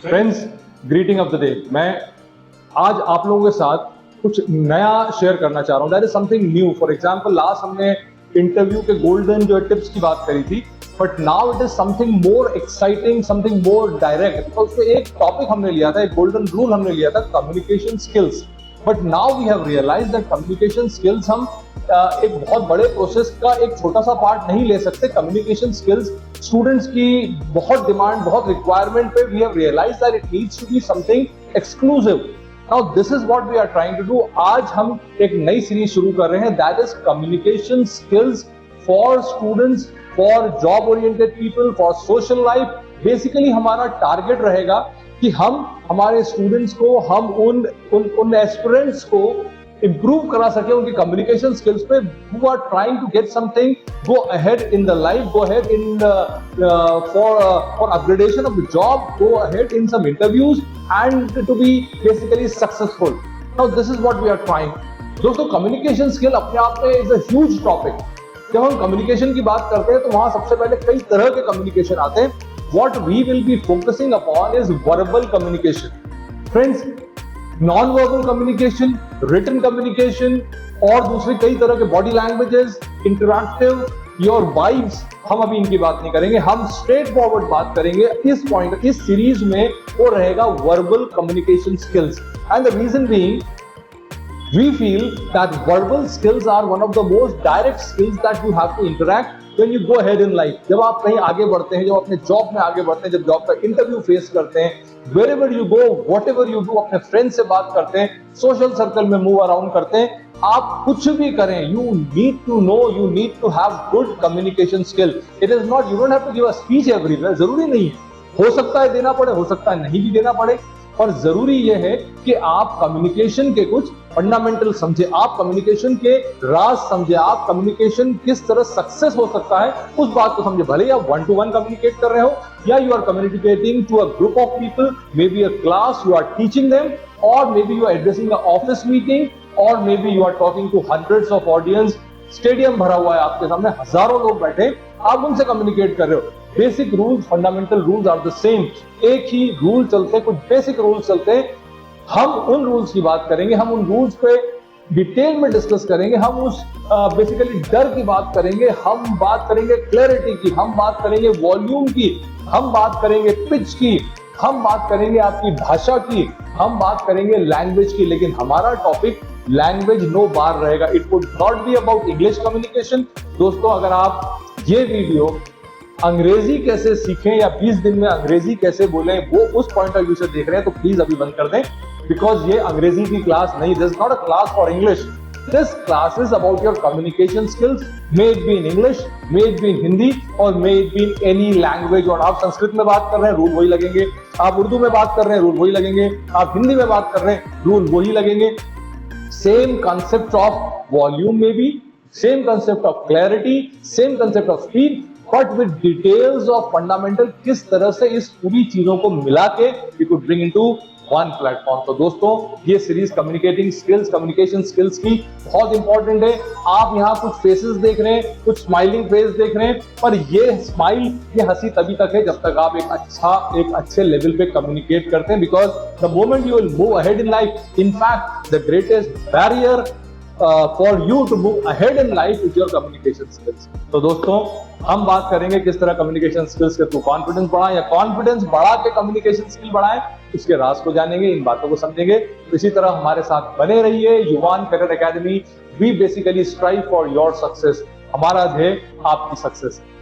Friends, greeting of the day. मैं आज आप लोगों के साथ कुछ नया शेयर करना चाह रहा हूँ। That is something new. For example, last हमने इंटरव्यू के गोल्डन जो टिप्स की बात करी थी, but now it is something more exciting, something more direct. तो उसमें एक टॉपिक हमने लिया था, एक गोल्डन रूल हमने लिया था, communication skills. But now we have realised that communication skills हम एक बहुत बड़े प्रोसेस का एक छोटा सा पार्ट नहीं ले सकते। कम्युनिकेशन स्किल्स स्टूडेंट्स की बहुत डिमांड, बहुत रिक्वायरमेंट पे we have realised that it needs to be something exclusive. Now this is what we are trying to do. आज हम एक नई सीरीज शुरू कर रहे हैं, that is communication skills for students, for job oriented people, for social life. Basically हमारा target रहेगा कि हम हमारे स्टूडेंट्स को, हम उन एस्पिरेंट्स को इंप्रूव करा सके उनकी कम्युनिकेशन स्किल्स पे, who are trying to get something, go ahead in the life, go ahead in for upgradation of the job, go ahead in some interviews and to be basically successful. Now this is what we are trying. दोस्तों, communication skill अपने आप में is a huge topic. जब हम communication की बात करते हैं तो वहां सबसे पहले कई तरह के कम्युनिकेशन आते हैं। What we will be focusing upon is verbal communication. Friends, non verbal communication, written communication और दूसरी कई तरह के body languages, interactive, your vibes, हम अभी इनकी बात नहीं करेंगे। हम स्ट्रेट फॉरवर्ड बात करेंगे इस पॉइंट, इस सीरीज में वो रहेगा verbal communication skills. And the reason being, we feel that verbal skills are one of the most direct skills that you have to interact when you go ahead in life. जब आप कहीं आगे बढ़ते हैं, जब अपने जॉब में आगे बढ़ते हैं, जब जॉब का इंटरव्यू फेस करते हैं, wherever you go, whatever you do, अपने फ्रेंड से बात करते हैं, सोशल सर्कल में मूव अराउंड करते हैं, आप कुछ भी करें, you need to know, you need to have good communication skill. It is not, you don't have to give a speech everywhere. जरूरी नहीं है, हो सकता है देना पड़े, हो सकता है नहीं भी देना पड़े, पर जरूरी यह है कि आप कम्युनिकेशन के कुछ फंडामेंटल समझे, आप कम्युनिकेशन के राज समझे, आप कम्युनिकेशन किस तरह सक्सेस हो सकता है उस बात को समझे। भले ही आप 1-to-1 कम्युनिकेट कर रहे हो या you are communicating to a group of people, may be a class, you are teaching them, और may be you are addressing a office meeting, और may be you are talking to hundreds of audience, stadium भरा हुआ है आपके सामने, हजारों लोग बैठे, आप उनसे कम्युनिकेट कर रहे हो। Basic rules, fundamental rules are the same. एक ही रूल चलते, कुछ बेसिक रूल्स चलते हैं। हम उन रूल्स की बात करेंगे, हम उन रूल्स पे डिटेल में डिस्कस करेंगे, हम उस बेसिकली डर की बात करेंगे, हम बात करेंगे क्लैरिटी की, हम बात करेंगे वॉल्यूम की, हम बात करेंगे पिच की, हम बात करेंगे आपकी भाषा की, हम बात करेंगे लैंग्वेज की। लेकिन हमारा टॉपिक लैंग्वेज नो बार रहेगा। It would not be about English communication. दोस्तों, अगर आप ये वीडियो अंग्रेजी कैसे सीखें या 20 दिन में अंग्रेजी कैसे बोलें, वो उस पॉइंट ऑफ व्यू से देख रहे हैं, तो प्लीज अभी बंद कर दें, बिकॉज ये अंग्रेजी की क्लास नहीं, this is not a class for English. This class is about your communication skills, may it be in English, may it be in Hindi, और may it be in any language. और आप संस्कृत में बात कर रहे हैं, रूल वही लगेंगे। आप उर्दू में बात कर रहे हैं, रूल वही लगेंगे। आप हिंदी में बात कर रहे हैं, रूल वही लगेंगे। सेम कंसेप्ट ऑफ वॉल्यूम में भी, same concept of clarity, same concept of speed, but with details of fundamental, किस तरह से इस पूरी चीजों को मिला के we could bring into one platform. तो दोस्तों, ये series communicating skills, communication skills की बहुत इंपॉर्टेंट है। आप यहाँ कुछ फेसेस देख रहे हैं, कुछ स्माइलिंग फेस देख रहे हैं, पर ये स्माइल, ये हंसी तभी तक है जब तक आप एक अच्छे लेवल पे कम्युनिकेट करते हैं, because the moment you will move ahead in life, in fact the greatest barrier for you to move ahead in life is your communication skills. तो दोस्तों, हम बात करेंगे किस तरह कम्युनिकेशन स्किल्स के थ्रू कॉन्फिडेंस बढ़ाएं या कॉन्फिडेंस बढ़ा के कम्युनिकेशन स्किल बढ़ाएं, उसके राज को जानेंगे, इन बातों को समझेंगे। तो इसी तरह हमारे साथ बने रहिए। Yuvan career academy, we basically strive for your success. हमारा ध्येय आपकी सक्सेस है।